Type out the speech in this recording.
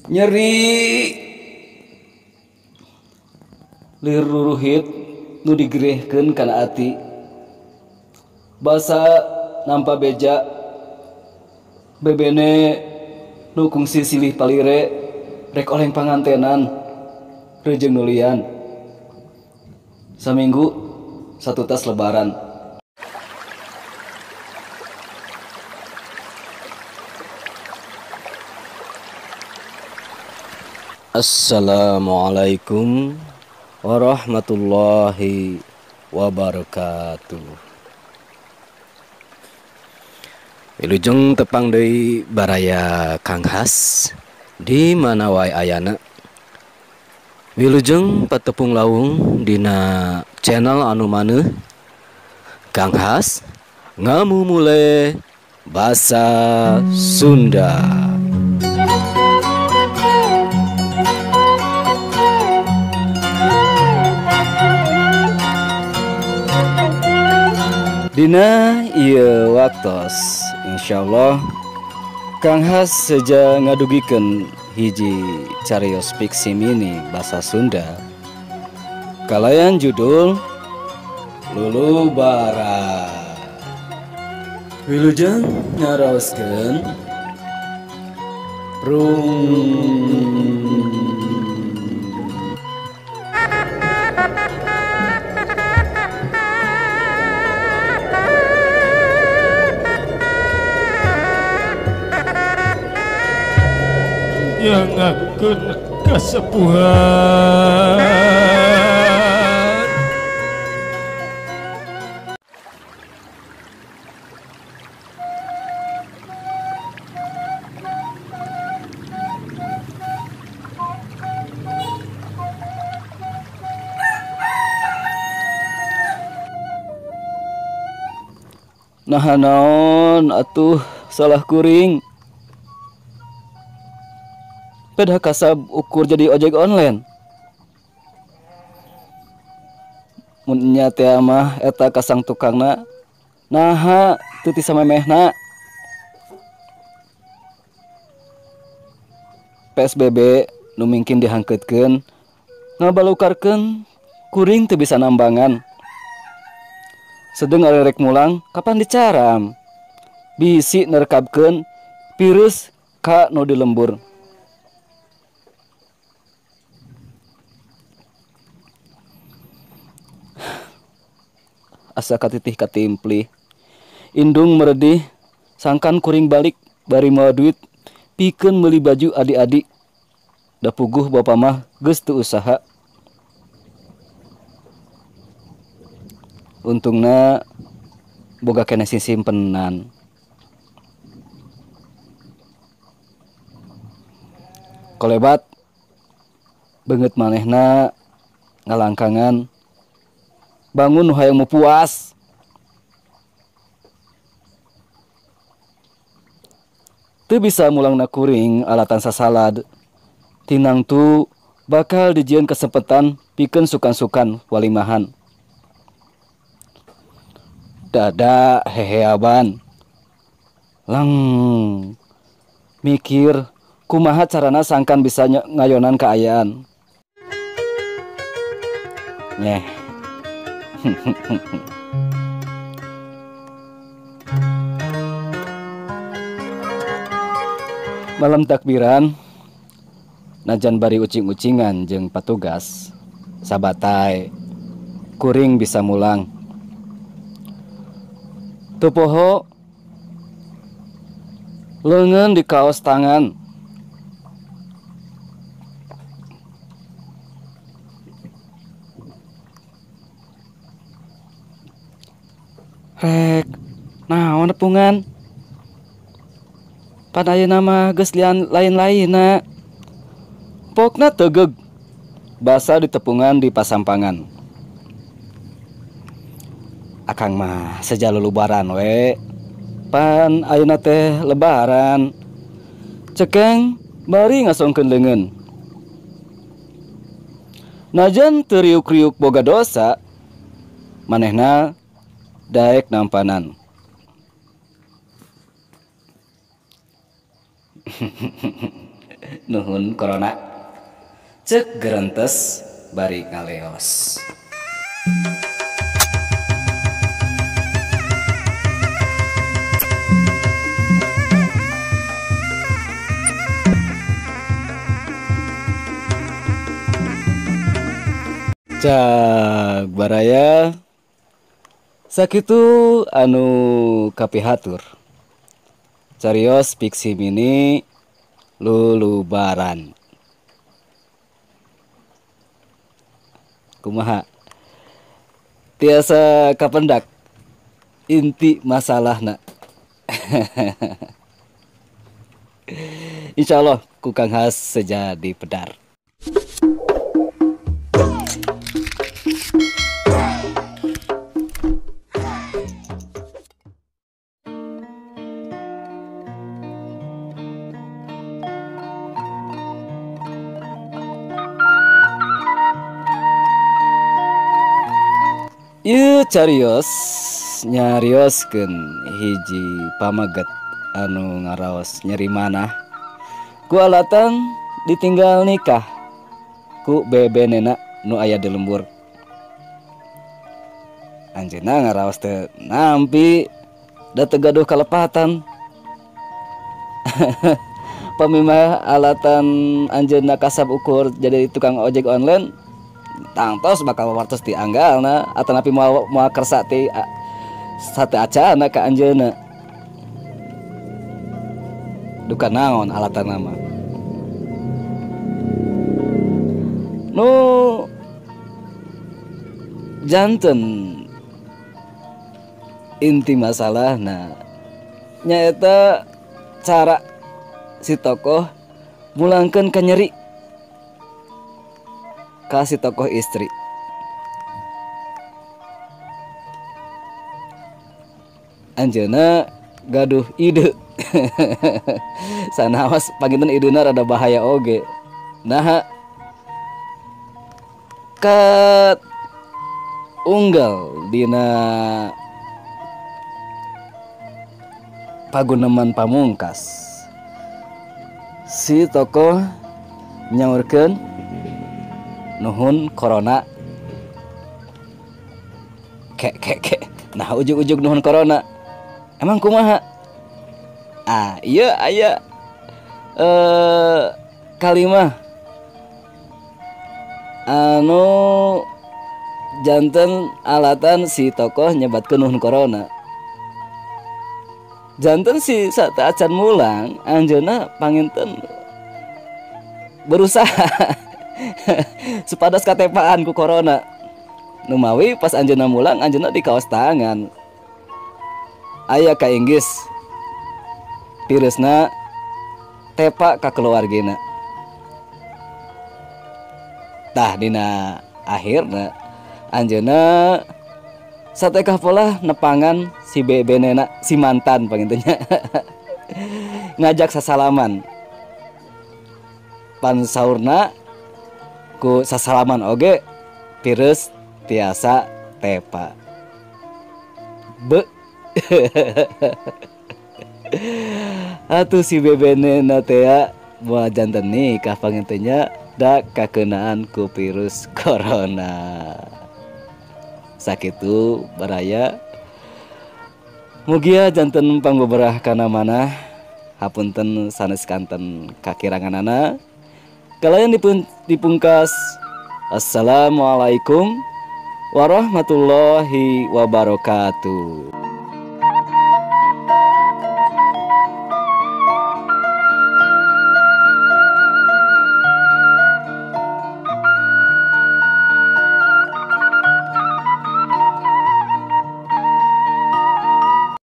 Nyeri liruruhit nu digerehkeun kana ati. Basa nampa beja bebene nu kungsi silih palire rek oleng pangantenan reujeng nulian. Saminggu satu tas lebaran. Assalamualaikum warahmatullahi wabarakatuh. Wilujeng tepang deui baraya Kang Has di mana wae ayana. Wilujeng patepung lawung dina channel anu maneuh Kang Has ngamumule basa Sunda. Dina ieu waktos insyaallah Kang Has seja ngadugikeun hiji carios fiksi mini basa Sunda kalayan judul Lulubara. Wilujeng ngaraoskeun yang akan kasepuhan. Nah naon atuh salah kuring. Pedah kasab ukur jadi ojek online. Mun nya teh mah eta kasang tukangna naha teu ti samemehna. PSBB nu mungkin dihangkeutkeun ngabalukarkeun kuring teu bisa nambangan. Sedeng arek mulang kapan dicaram. Bisi nerekabkeun virus ka nu di lembur. Asa katitih katimpli indung meredih sangkan kuring balik bari mawa duit pikeun meuli baju adik-adik da puguh bapa mah geus teu usaha. Untungna boga keneh simpenan. Kolebat beungeut manehna ngalangkangan bangun nu hayang mu puas. Teu bisa mulangna kuring alatan sasalad. Tinang tu bakal dijieun kesempatan pikeun sukan-sukan walimahan. Dada heheaban. Lang mikir kumaha carana sangkan bisa ngayonan kaayaan. Nyeh. Malam takbiran najan bari ucing-ucingan jeung patugas sabatai kuring bisa mulang. Teu poho leungeun di kaos tangan. Rek, naon nepungan? Pan ayeuna mah geus lain-lainna. Pokna teugeg. Basa di tepungan di pasampangan. Akang mah seja lulubaran we. Pan ayeuna teh lebaran. Cekeng bari ngasongkeun leungeun. Najan teu riuk-riuk boga dosa, manehna daek nampanan. Nuhun corona. Cek gerentes bari ngaleos. Cak baraya sakitu anu kapihatur carios fiksi mini lulubaran kumaha tiasa kapendak inti masalahna. Insyaallah ku Kang Has sejadi pedar. Ieu carios nyarioskeun hiji pamaget anu ngaraos nyeri manah ku alatan ditinggal nikah ku bebenena nu aya di lembur. Anjeunna ngaraos teu nampi da teu gaduh kalepatan. Pamimah alatan anjeunna kasab ukur jadi tukang ojek online tangtos bakal wartos dianggalna atanapi moal kersa ti sate acana ka anjeunna. Duka naon alatan nama nu janten inti masalahna nyaeta cara si tokoh mulangkeun ka nyeri kasih tokoh istri. Anjeunna gaduh ide. Sanaos panginten idena rada bahaya oge. Nah kat unggal dina paguneman pamungkas si tokoh nyaurkeun nuhun corona. Nah ujug-ujug nuhun corona emang kumaha? Iya aya kalimah anu janten alatan si tokoh nyebatkeun nuhun corona. Janten si sate acan mulang anjeunna panginten berusaha supados katepaan ku corona. Numawi pas anjeunna mulang anjeunna di kaos tangan aya ka Inggris virusna tepa ka keluargina. Tah dina akhirna anjeunna satekah pola nepangan si bebenena si mantan pangintennya. Ngajak sasalaman pan saurna ku sasalaman oge virus tiasa tepa be. Atuh si bebenena teh moal janten nikah pangintennya da kakeunaan ku virus corona. Sakitu baraya mugia janten panggoberah kana manah hapunten sanes kanten kakiranganana kalayan dipungkas. Assalamualaikum warahmatullahi wabarakatuh.